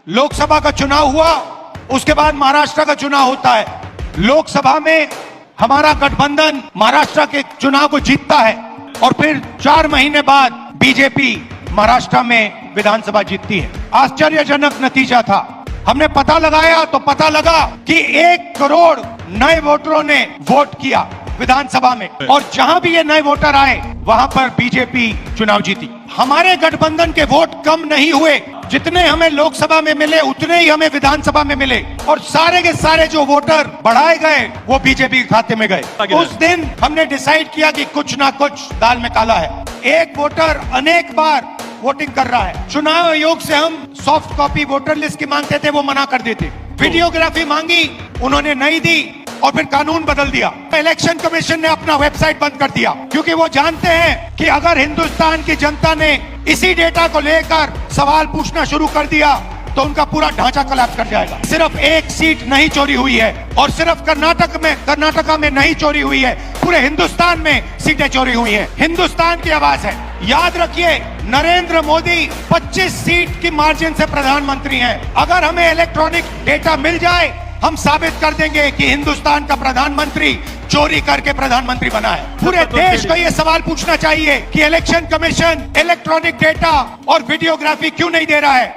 लोकसभा का चुनाव हुआ, उसके बाद महाराष्ट्र का चुनाव होता है। लोकसभा में हमारा गठबंधन महाराष्ट्र के चुनाव को जीतता है और फिर 4 महीने बाद बीजेपी महाराष्ट्र में विधानसभा जीतती है। आश्चर्यजनक नतीजा था। हमने पता लगाया तो पता लगा कि 1 करोड़ नए वोटरों ने वोट किया विधानसभा में, और जहां भी ये नए वोटर आए वहां पर बीजेपी चुनाव जीती। हमारे गठबंधन के वोट कम नहीं हुए, जितने हमें लोकसभा में मिले उतने ही हमें विधानसभा में मिले, और सारे के सारे जो वोटर बढ़ाए गए वो बीजेपी के खाते में गए। उस दिन हमने डिसाइड किया कि कुछ ना कुछ दाल में काला है। एक वोटर अनेक बार वोटिंग कर रहा है। चुनाव आयोग से हम सॉफ्ट कॉपी वोटर लिस्ट की मांगते थे, वो मना कर देते। वीडियोग्राफी मांगी, उन्होंने नहीं दी, और फिर कानून बदल दिया। इलेक्शन कमीशन ने अपना वेबसाइट बंद कर दिया, क्योंकि वो जानते हैं कि अगर हिंदुस्तान की जनता ने इसी डेटा को लेकर सवाल पूछना शुरू कर दिया तो उनका पूरा ढांचा कोलैप्स कर जाएगा। सिर्फ 1 सीट नहीं चोरी हुई है, और सिर्फ कर्नाटका में नहीं चोरी हुई है, पूरे हिंदुस्तान में सीटें चोरी हुई हैं। हिंदुस्तान की आवाज है। याद रखिए, नरेंद्र मोदी 25 सीट की मार्जिन से प्रधानमंत्री हैं। अगर हमें इलेक्ट्रॉनिक डेटा मिल जाए, हम साबित कर देंगे कि हिंदुस्तान का प्रधानमंत्री चोरी करके प्रधानमंत्री बना है। पूरे देश को यह सवाल पूछना चाहिए कि इलेक्शन कमीशन इलेक्ट्रॉनिक डेटा और वीडियोग्राफी क्यों नहीं दे रहा है।